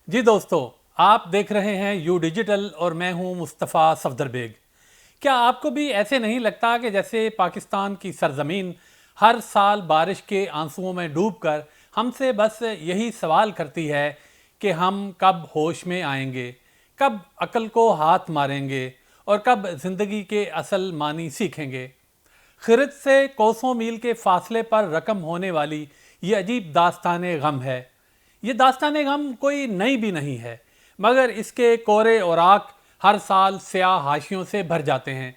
जी दोस्तों, आप देख रहे हैं यू डिजिटल और मैं हूं मुस्तफ़ा सफदर बेग। क्या आपको भी ऐसे नहीं लगता कि जैसे पाकिस्तान की सरजमीन हर साल बारिश के आंसुओं में डूबकर हमसे बस यही सवाल करती है कि हम कब होश में आएंगे, कब अक्ल को हाथ मारेंगे और कब ज़िंदगी के असल मानी सीखेंगे। खिरत से कोसों मील के फासले पर रकम होने वाली ये अजीब दास्तान गम है। ये दास्तान गम कोई नई भी नहीं है, मगर इसके कोरे और आक हर साल स्याह हाशियों से भर जाते हैं।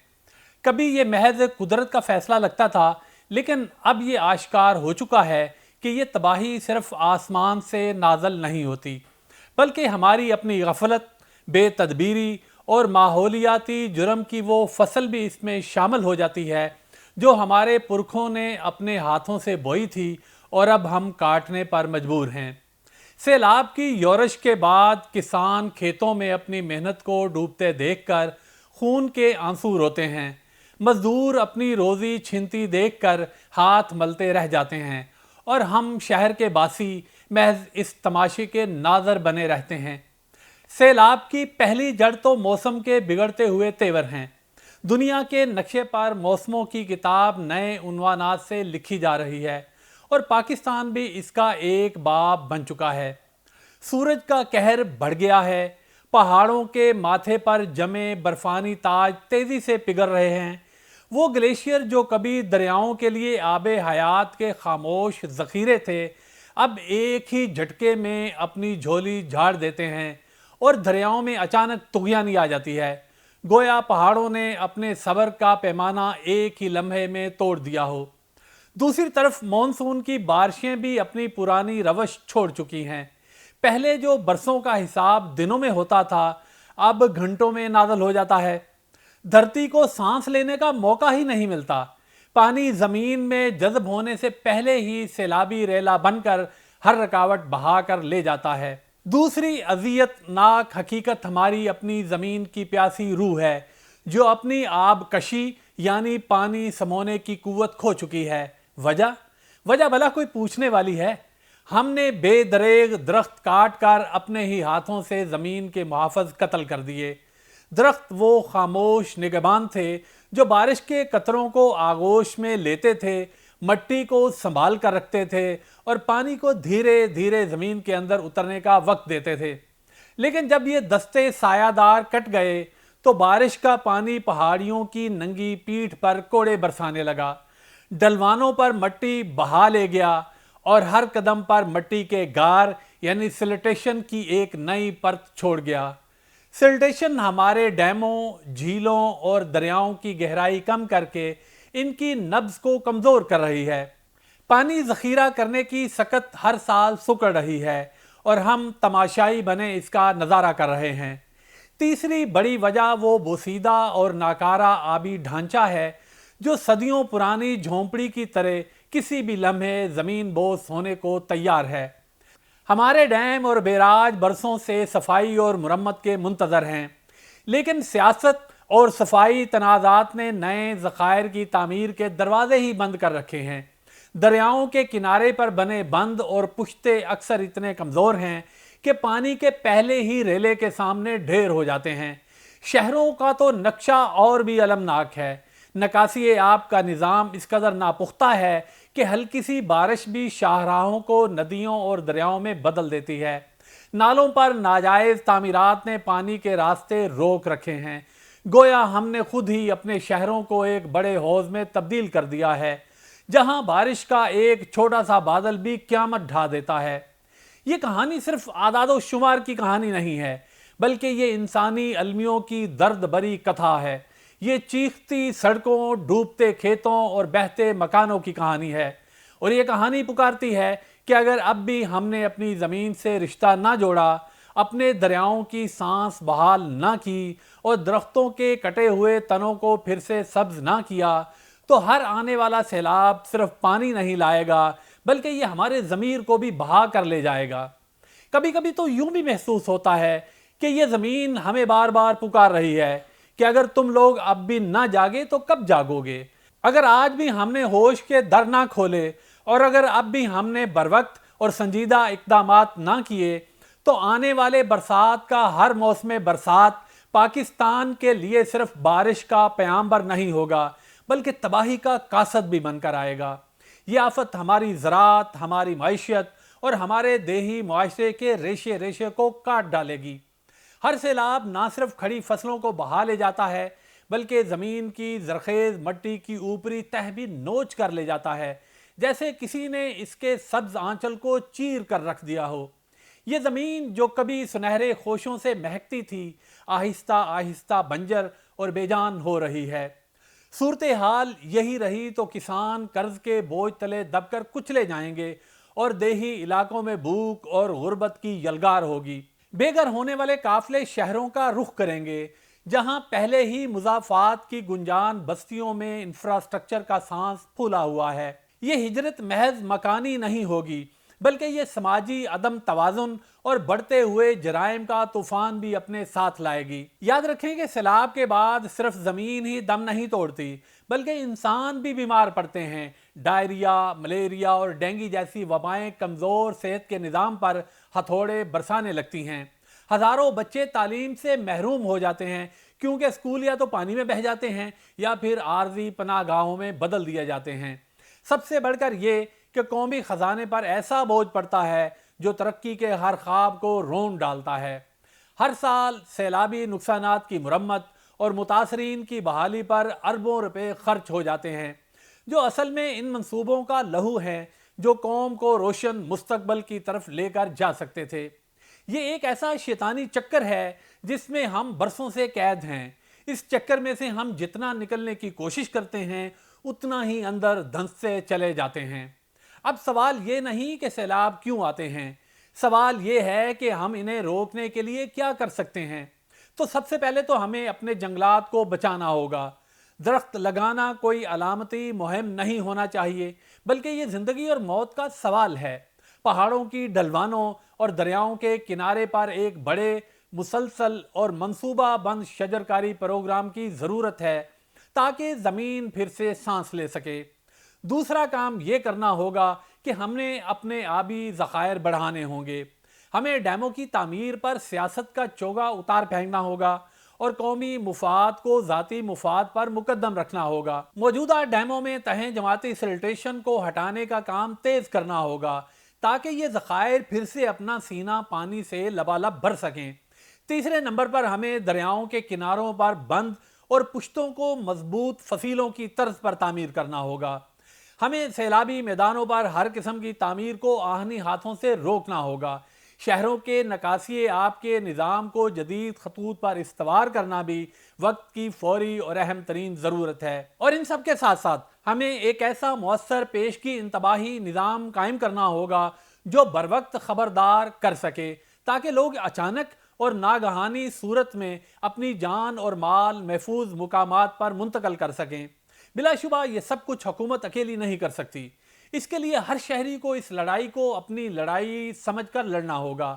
कभी ये महज कुदरत का फैसला लगता था, लेकिन अब ये आश्कार हो चुका है कि ये तबाही सिर्फ आसमान से नाजल नहीं होती, बल्कि हमारी अपनी गफलत, बेतदबीरी और माहौलियाती जुर्म की वो फसल भी इसमें शामिल हो जाती है जो हमारे पुरखों ने अपने हाथों से बोई थी और अब हम काटने पर मजबूर हैं। सैलाब की योरश के बाद किसान खेतों में अपनी मेहनत को डूबते देखकर खून के आंसू रोते हैं। मजदूर अपनी रोज़ी छिनती देखकर हाथ मलते रह जाते हैं और हम शहर के बासी महज इस तमाशे के नाज़र बने रहते हैं। सैलाब की पहली जड़ तो मौसम के बिगड़ते हुए तेवर हैं। दुनिया के नक्शे पर मौसमों की किताब नए उन्वानात से लिखी जा रही है और पाकिस्तान भी इसका एक बाब बन चुका है। सूरज का कहर बढ़ गया है, पहाड़ों के माथे पर जमे बर्फानी ताज तेजी से पिघल रहे हैं। वो ग्लेशियर जो कभी दरियाओं के लिए आबे हयात के खामोश ज़ख़ीरे थे, अब एक ही झटके में अपनी झोली झाड़ देते हैं और दरियाओं में अचानक तुग़यानी आ जाती है। गोया पहाड़ों ने अपने सब्र का पैमाना एक ही लम्हे में तोड़ दिया हो। दूसरी तरफ मॉनसून की बारिशें भी अपनी पुरानी रवश छोड़ चुकी हैं। पहले जो बरसों का हिसाब दिनों में होता था, अब घंटों में नाज़िल हो जाता है। धरती को सांस लेने का मौका ही नहीं मिलता। पानी ज़मीन में जज़ब होने से पहले ही सैलाबी रेला बनकर हर रुकावट बहा कर ले जाता है। दूसरी अज़ियतनाक हकीकत हमारी अपनी ज़मीन की प्यासी रूह है, जो अपनी आबकशी यानी पानी समोने की कुव्वत खो चुकी है। वजह भला कोई पूछने वाली है? हमने बेदरेग दरख्त काट कर अपने ही हाथों से ज़मीन के मुहाफ़िज़ कत्ल कर दिए। दरख्त वो खामोश निगहबान थे जो बारिश के कतरों को आगोश में लेते थे, मट्टी को संभाल कर रखते थे और पानी को धीरे धीरे ज़मीन के अंदर उतरने का वक्त देते थे। लेकिन जब ये दस्ते सायादार कट गए तो बारिश का पानी पहाड़ियों की नंगी पीठ पर कोड़े बरसाने लगा। डलवानों पर मट्टी बहा ले गया और हर कदम पर मट्टी के गार यानी सिल्टेशन की एक नई परत छोड़ गया। सिल्टेशन हमारे डैमों, झीलों और दरियाओं की गहराई कम करके इनकी नब्ज को कमज़ोर कर रही है। पानी ज़ख़ीरा करने की सकत हर साल सुकड़ रही है और हम तमाशाई बने इसका नज़ारा कर रहे हैं। तीसरी बड़ी वजह वो बोसीदा और नाकारा आबी ढांचा है जो सदियों पुरानी झोंपड़ी की तरह किसी भी लम्हे ज़मीन बोस होने को तैयार है। हमारे डैम और बैराज बरसों से सफाई और मुरम्मत के मुंतज़र हैं, लेकिन सियासत और सफाई तनाज़ात ने नए ज़खायर की तामीर के दरवाजे ही बंद कर रखे हैं। दरियाओं के किनारे पर बने बंद और पुश्ते अक्सर इतने कमज़ोर हैं कि पानी के पहले ही रेले के सामने ढेर हो जाते हैं। शहरों का तो नक्शा और भी अलमनाक है। नकासी आब का निज़ाम इस कदर नापुख्ता है कि हल्की सी बारिश भी शाहराहों को नदियों और दरियाओं में बदल देती है। नालों पर नाजायज़ तामीरात ने पानी के रास्ते रोक रखे हैं। गोया हमने खुद ही अपने शहरों को एक बड़े हौज़ में तब्दील कर दिया है, जहां बारिश का एक छोटा सा बादल भी क़यामत ढा देता है। ये कहानी सिर्फ आदाद शुमार की कहानी नहीं है, बल्कि ये इंसानी अलमियों की दर्द भरी कथा है। ये चीखती सड़कों, डूबते खेतों और बहते मकानों की कहानी है। और ये कहानी पुकारती है कि अगर अब भी हमने अपनी ज़मीन से रिश्ता ना जोड़ा, अपने दरियाओं की सांस बहाल ना की और दरख्तों के कटे हुए तनों को फिर से सब्ज ना किया, तो हर आने वाला सैलाब सिर्फ पानी नहीं लाएगा, बल्कि ये हमारे ज़मीर को भी बहा कर ले जाएगा। कभी कभी तो यूं भी महसूस होता है कि ये ज़मीन हमें बार बार पुकार रही है कि अगर तुम लोग अब भी ना जागे तो कब जागोगे। अगर आज भी हमने होश के दर ना खोले और अगर अब भी हमने बरवक्त और संजीदा इक़दामात ना किए, تو آنے والے برسات کا ہر موسم برسات پاکستان کے لیے صرف بارش کا پیامبر نہیں ہوگا بلکہ تباہی کا قاصد بھی بن کر آئے گا۔ یہ آفت ہماری زراعت، ہماری معیشت اور ہمارے دیہی معاشرے کے ریشے ریشے کو کاٹ ڈالے گی۔ ہر سیلاب نہ صرف کھڑی فصلوں کو بہا لے جاتا ہے بلکہ زمین کی زرخیز مٹی کی اوپری تہہ بھی نوچ کر لے جاتا ہے، جیسے کسی نے اس کے سبز آنچل کو چیر کر رکھ دیا ہو۔ یہ زمین جو کبھی سنہرے خوشوں سے مہکتی تھی، آہستہ آہستہ بنجر اور بے جان ہو رہی ہے۔ صورتحال یہی رہی تو کسان قرض کے بوجھ تلے دب کر کچلے جائیں گے اور دیہی علاقوں میں بھوک اور غربت کی یلغار ہوگی۔ بے گھر ہونے والے قافلے شہروں کا رخ کریں گے، جہاں پہلے ہی مضافات کی گنجان بستیوں میں انفراسٹرکچر کا سانس پھولا ہوا ہے۔ یہ ہجرت محض مکانی نہیں ہوگی بلکہ یہ سماجی عدم توازن اور بڑھتے ہوئے جرائم کا طوفان بھی اپنے ساتھ لائے گی۔ یاد رکھیں کہ سیلاب کے بعد صرف زمین ہی دم نہیں توڑتی بلکہ انسان بھی بیمار پڑتے ہیں۔ ڈائریا، ملیریا اور ڈینگی جیسی وبائیں کمزور صحت کے نظام پر ہتھوڑے برسانے لگتی ہیں۔ ہزاروں بچے تعلیم سے محروم ہو جاتے ہیں کیونکہ اسکول یا تو پانی میں بہہ جاتے ہیں یا پھر عارضی پناہ گاہوں میں بدل دیے جاتے ہیں۔ سب سے بڑھ کر یہ کہ قومی خزانے پر ایسا بوجھ پڑتا ہے جو ترقی کے ہر خواب کو رون ڈالتا ہے۔ ہر سال سیلابی نقصانات کی مرمت اور متاثرین کی بحالی پر اربوں روپے خرچ ہو جاتے ہیں، جو اصل میں ان منصوبوں کا لہو ہیں جو قوم کو روشن مستقبل کی طرف لے کر جا سکتے تھے۔ یہ ایک ایسا شیطانی چکر ہے جس میں ہم برسوں سے قید ہیں۔ اس چکر میں سے ہم جتنا نکلنے کی کوشش کرتے ہیں اتنا ہی اندر دھنستے چلے جاتے ہیں۔ اب سوال یہ نہیں کہ سیلاب کیوں آتے ہیں، سوال یہ ہے کہ ہم انہیں روکنے کے لیے کیا کر سکتے ہیں۔ تو سب سے پہلے تو ہمیں اپنے جنگلات کو بچانا ہوگا۔ درخت لگانا کوئی علامتی مہم نہیں ہونا چاہیے بلکہ یہ زندگی اور موت کا سوال ہے۔ پہاڑوں کی ڈھلوانوں اور دریاؤں کے کنارے پر ایک بڑے، مسلسل اور منصوبہ بند شجرکاری پروگرام کی ضرورت ہے تاکہ زمین پھر سے سانس لے سکے۔ دوسرا کام یہ کرنا ہوگا کہ ہم نے اپنے آبی ذخائر بڑھانے ہوں گے۔ ہمیں ڈیموں کی تعمیر پر سیاست کا چوگا اتار پھینکنا ہوگا اور قومی مفاد کو ذاتی مفاد پر مقدم رکھنا ہوگا۔ موجودہ ڈیموں میں تہیں جماعتی سلٹریشن کو ہٹانے کا کام تیز کرنا ہوگا تاکہ یہ ذخائر پھر سے اپنا سینہ پانی سے لبالب بھر سکیں۔ تیسرے نمبر پر ہمیں دریاؤں کے کناروں پر بند اور پشتوں کو مضبوط فصیلوں کی طرز پر تعمیر کرنا ہوگا۔ ہمیں سیلابی میدانوں پر ہر قسم کی تعمیر کو آہنی ہاتھوں سے روکنا ہوگا۔ شہروں کے نکاسی آب کے نظام کو جدید خطوط پر استوار کرنا بھی وقت کی فوری اور اہم ترین ضرورت ہے۔ اور ان سب کے ساتھ ساتھ ہمیں ایک ایسا مؤثر پیش کی انتباہی نظام قائم کرنا ہوگا جو بروقت خبردار کر سکے تاکہ لوگ اچانک اور ناگہانی صورت میں اپنی جان اور مال محفوظ مقامات پر منتقل کر سکیں۔ بلا شبہ یہ سب کچھ حکومت اکیلی نہیں کر سکتی۔ اس کے لیے ہر شہری کو اس لڑائی کو اپنی لڑائی سمجھ کر لڑنا ہوگا۔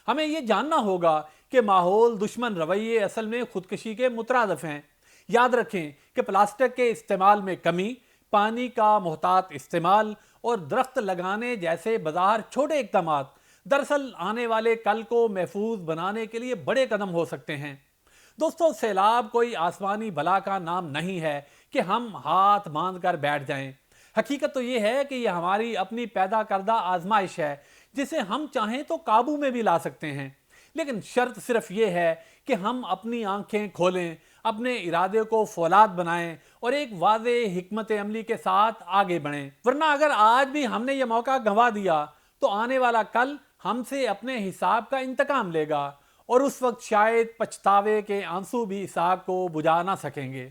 ہمیں یہ جاننا ہوگا کہ ماحول دشمن رویے اصل میں خودکشی کے مترادف ہیں۔ یاد رکھیں کہ پلاسٹک کے استعمال میں کمی، پانی کا محتاط استعمال اور درخت لگانے جیسے بظاہر چھوٹے اقدامات دراصل آنے والے کل کو محفوظ بنانے کے لیے بڑے قدم ہو سکتے ہیں۔ دوستو، سیلاب کوئی آسمانی بلا کا نام نہیں ہے کہ ہم ہاتھ باندھ کر بیٹھ جائیں۔ حقیقت تو یہ ہے کہ یہ ہماری اپنی پیدا کردہ آزمائش ہے جسے ہم چاہیں تو قابو میں بھی لا سکتے ہیں، لیکن شرط صرف یہ ہے کہ ہم اپنی آنکھیں کھولیں، اپنے ارادے کو فولاد بنائیں اور ایک واضح حکمت عملی کے ساتھ آگے بڑھیں۔ ورنہ اگر آج بھی ہم نے یہ موقع گنوا دیا تو آنے والا کل ہم سے اپنے حساب کا انتقام لے گا اور اس وقت شاید پچھتاوے کے آنسو بھی اس آگ کو بجھا نہ سکیں گے۔